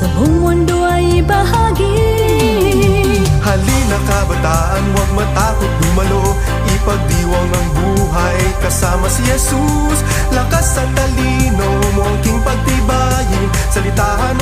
sa buong mundo ay bahagi. Halina kabataan, huwag matakot dumalo, ipagdiwang ang buhay kasama si Jesus. Lakas at talino mo ang king pagtibayin, salitahan